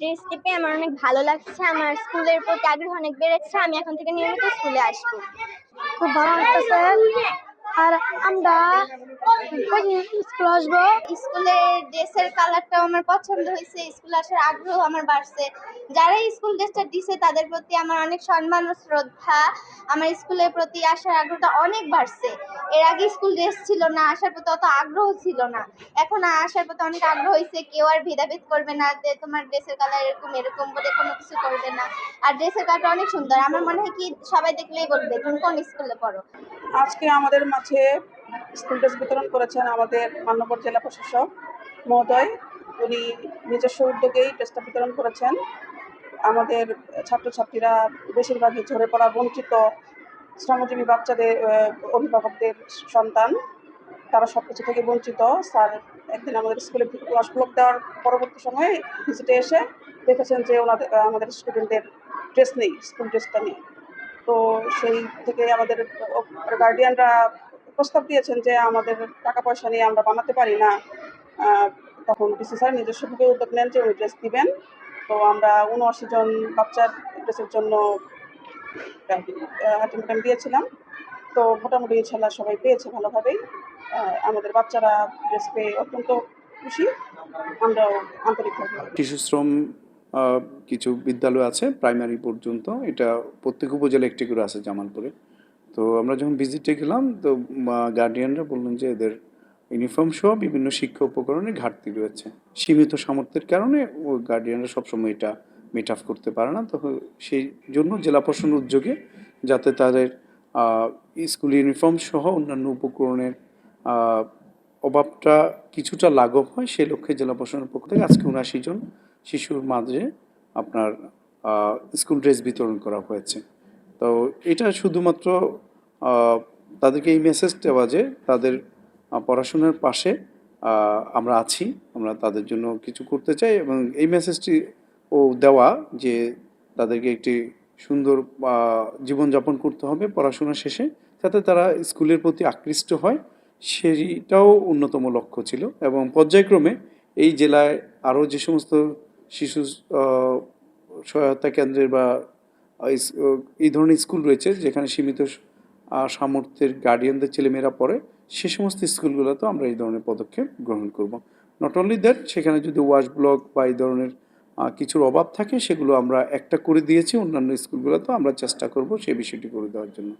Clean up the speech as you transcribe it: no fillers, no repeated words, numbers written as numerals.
ড্রেসটি পেয়ে আমার অনেক ভালো লাগছে। আমার স্কুলের প্রতি আগ্রহ অনেক বেড়েছে। আমি এখন থেকে নিয়মিত স্কুলে আসবো। খুব ভালো লাগতেছে। আর আমরা স্কুল আসবো। স্কুলের ড্রেসের কালারটাও আমার পছন্দ হয়েছে। স্কুলে আসার আগ্রহ আমার বাড়ছে। যারা স্কুল ড্রেসটা দিছে তাদের প্রতি আমার অনেক সম্মান ও শ্রদ্ধা। আমার স্কুলের প্রতি আসার আগ্রহটা অনেক বাড়ছে। এর আগে স্কুল ড্রেস ছিল না, আসার প্রতি অত আগ্রহ ছিল না। এখন আসার প্রতি অনেক আগ্রহ হয়েছে। কেউ আর ভেদাভেদ করবে না যে তোমার ড্রেসের কালার এরকম এরকম বলে কোনো কিছু করবে না। আর ড্রেসের কালারটা অনেক সুন্দর। আমার মনে হয় কি সবাই দেখলেই বলবে তুমি কোন স্কুলে পড়ো। আজকে আমাদের মাঝে স্কুল ড্রেস বিতরণ করেছেন আমাদের মান্যবর জেলা প্রশাসক মহোদয়। উনি নিজস্ব উদ্যোগেই ড্রেসটা বিতরণ করেছেন। আমাদের ছাত্রছাত্রীরা বেশিরভাগই ঝরে পড়া বঞ্চিত শ্রমজীবী বাচ্চাদের অভিভাবকদের সন্তান, তারা সব কিছু থেকে বঞ্চিত। স্যার একদিন আমাদের স্কুলে ক্লাস ব্লক দেওয়ার পরবর্তী সময়ে ভিজিটে এসে দেখেছেন যে আমাদের স্টুডেন্টদের ড্রেস নেই, স্কুল ড্রেসটা নেই। তো সেই থেকে আমাদের গার্ডিয়ানরা প্রস্তাব দিয়েছেন যে আমাদের টাকা পয়সা নিয়ে আমরা বানাতে পারি না। তখন ডিসি স্যার নিজস্বভাবে উদ্যোগ নেন যে উনি ড্রেস দিবেন। তো আমরা ৭৯ জন বাচ্চার ড্রেসের জন্য অ্যাটেন্ডেন্ট দিয়েছিলাম। তো মোটামুটি ইনশাল্লাহ সবাই পেয়েছে ভালোভাবেই। আমাদের বাচ্চারা ড্রেস পেয়ে অত্যন্ত খুশি, আমরাও আন্তরিকভাবে। শিশু শ্রম কিছু বিদ্যালয় আছে প্রাইমারি পর্যন্ত, এটা প্রত্যেক উপজেলা একটি করে আছে জামালপুরে। তো আমরা যখন ভিজিটে গেলাম তো গার্ডিয়ানরা বললেন যে এদের ইউনিফর্ম সহ বিভিন্ন শিক্ষা উপকরণের ঘাটতি রয়েছে। সীমিত সামর্থ্যের কারণে ও গার্ডিয়ানরা সবসময় এটা মিট আপ করতে পারে না। তো সেই জন্য জেলা প্রশাসনের উদ্যোগে যাতে তাদের স্কুল ইউনিফর্ম সহ অন্যান্য উপকরণের অভাবটা কিছুটা লাঘব হয়, সেই লক্ষ্যে জেলা প্রশাসনের পক্ষ থেকে আজকে ৭৯ জন শিশুর মাঝে আপনার স্কুল ড্রেস বিতরণ করা হয়েছে। তো এটা শুধুমাত্র তাদেরকে এই মেসেজ দেওয়া যে তাদের পড়াশোনার পাশে আমরা আছি, আমরা তাদের জন্য কিছু করতে চাই, এবং এই মেসেজটি ও দেওয়া যে তাদেরকে একটি সুন্দর জীবনযাপন করতে হবে পড়াশোনা শেষে, যাতে তারা স্কুলের প্রতি আকৃষ্ট হয়, সেটাও অন্যতম লক্ষ্য ছিল। এবং পর্যায়ক্রমে এই জেলায় আরও যে সমস্ত শিশু সহায়তা কেন্দ্রের বা এই ধরনের স্কুল রয়েছে যেখানে সীমিত সামর্থ্যের গার্ডিয়ানদের ছেলেমেয়েরা পড়ে, সে সমস্ত স্কুলগুলোতেও আমরা এই ধরনের পদক্ষেপ গ্রহণ করব। নট অনলি দ্যাট, সেখানে যদি ওয়াশ ব্লক বা এই ধরনের কিছুর অভাব থাকে সেগুলো আমরা একটা করে দিয়েছি, অন্যান্য স্কুলগুলোতেও আমরা চেষ্টা করব সেই বিষয়টি করে দেওয়ার জন্য।